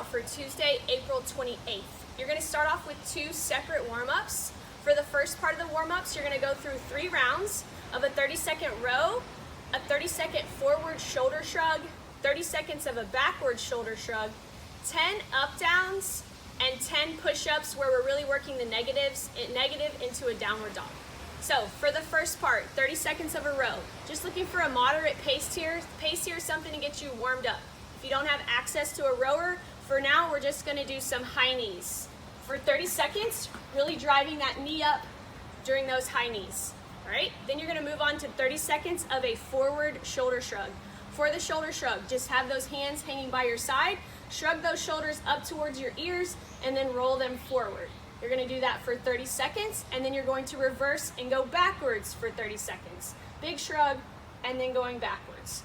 workout for Tuesday, April 28th. You're going to start off with 2 separate warm-ups. For the first part of the warm-ups, you're going to go through 3 rounds of a 30-second row, a 30-second forward shoulder shrug, 30 seconds of a backward shoulder shrug, 10 up-downs, and 10 push-ups where we're really working the negative into a downward dog. So for the first part, 30 seconds of a row. Just looking for a moderate pace here, something to get you warmed up. If you don't have access to a rower, for now we're just gonna do some high knees. For 30 seconds, really driving that knee up during those high knees. All right, then you're gonna move on to 30 seconds of a forward shoulder shrug. For the shoulder shrug, just have those hands hanging by your side, shrug those shoulders up towards your ears, and then roll them forward. You're going to do that for 30 seconds, and then you're going to reverse and go backwards for 30 seconds. Big shrug, and then going backwards.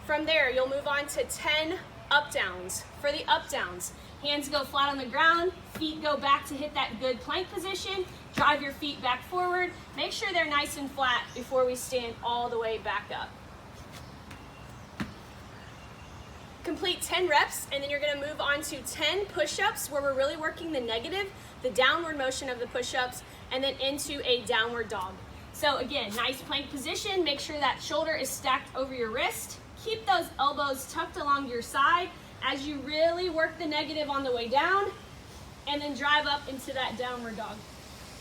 From there, you'll move on to 10 up-downs. For the up-downs, hands go flat on the ground, feet go back to hit that good plank position, drive your feet back forward, make sure they're nice and flat before we stand all the way back up. Complete 10 reps, and then you're going to move on to 10 push-ups where we're really working the negative, the downward motion of the push-ups, and then into a downward dog. So again, nice plank position. Make sure that shoulder is stacked over your wrist. Keep those elbows tucked along your side as you really work the negative on the way down, and then drive up into that downward dog.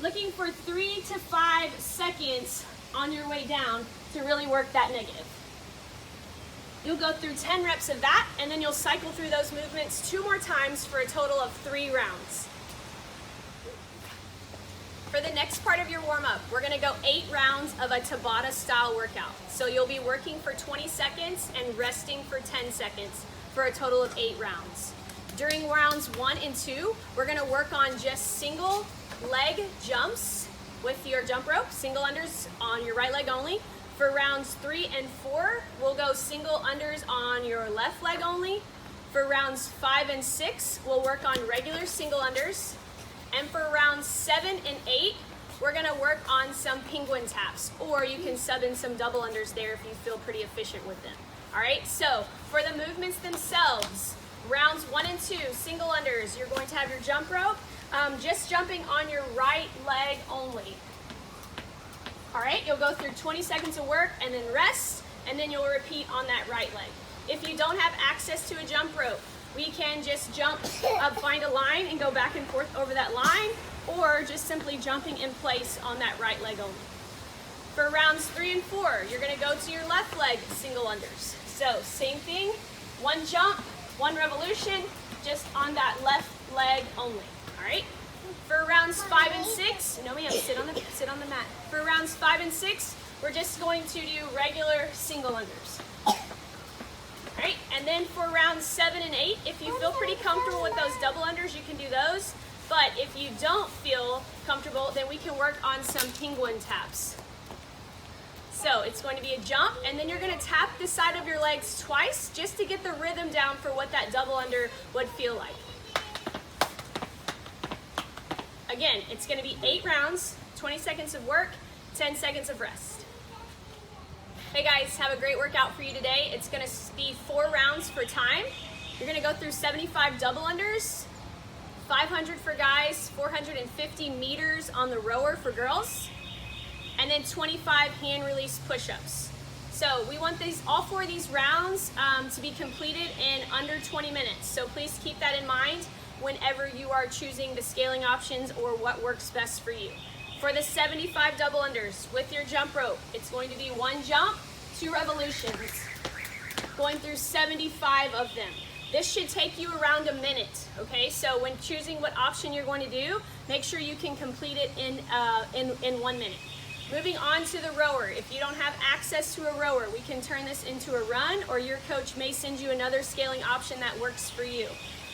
Looking for 3 to 5 seconds on your way down to really work that negative. You'll go through 10 reps of that, and then you'll cycle through those movements 2 more times for a total of 3 rounds. For the next part of your warm-up, we're going to go 8 rounds of a Tabata style workout. So you'll be working for 20 seconds and resting for 10 seconds for a total of 8 rounds. During rounds 1 and 2, we're going to work on just single leg jumps with your jump rope, single unders on your right leg only. For rounds 3 and 4, we'll go single unders on your left leg only. For rounds 5 and 6, we'll work on regular single unders. And for rounds 7 and 8, we're gonna work on some penguin taps, or you can sub in some double unders there if you feel pretty efficient with them. All right, so for the movements themselves, rounds 1 and 2, single unders, you're going to have your jump rope, just jumping on your right leg only. All right, you'll go through 20 seconds of work and then rest, and then you'll repeat on that right leg. If you don't have access to a jump rope, we can just jump up, find a line and go back and forth over that line, or just simply jumping in place on that right leg only. For rounds 3 and 4, you're gonna go to your left leg single unders. So same thing, 1 jump, 1 revolution, just on that left leg only, all right? For rounds 5 and 6, no ma'am, sit on the mat. For rounds 5 and 6, we're just going to do regular single unders. All right, and then for rounds 7 and 8, if you feel pretty comfortable with those double unders, you can do those. But if you don't feel comfortable, then we can work on some penguin taps. So it's going to be a jump, and then you're going to tap the side of your legs twice just to get the rhythm down for what that double under would feel like. Again, it's going to be 8 rounds, 20 seconds of work, 10 seconds of rest. Hey guys, have a great workout for you today. It's going to be 4 rounds for time. You're going to go through 75 double unders, 500 for guys, 450 meters on the rower for girls, and then 25 hand release push-ups. So we want all 4 of these rounds to be completed in under 20 minutes. So please keep that in mind whenever you are choosing the scaling options or what works best for you. For the 75 double unders with your jump rope, it's going to be 1 jump, 2 revolutions, going through 75 of them. This should take you around a minute, okay? So when choosing what option you're going to do, make sure you can complete it in 1 minute. Moving on to the rower. If you don't have access to a rower, we can turn this into a run, or your coach may send you another scaling option that works for you.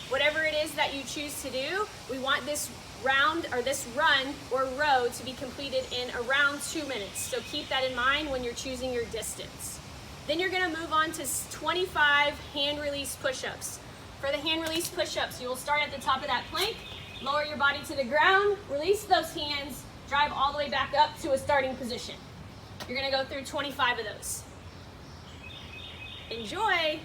Whatever it is that you choose to do, we want this round or this run or row to be completed in around 2 minutes. So keep that in mind when you're choosing your distance. Then you're going to move on to 25 hand release push-ups. For the hand release push-ups, you will start at the top of that plank, lower your body to the ground, release those hands, drive all the way back up to a starting position. You're going to go through 25 of those. Enjoy!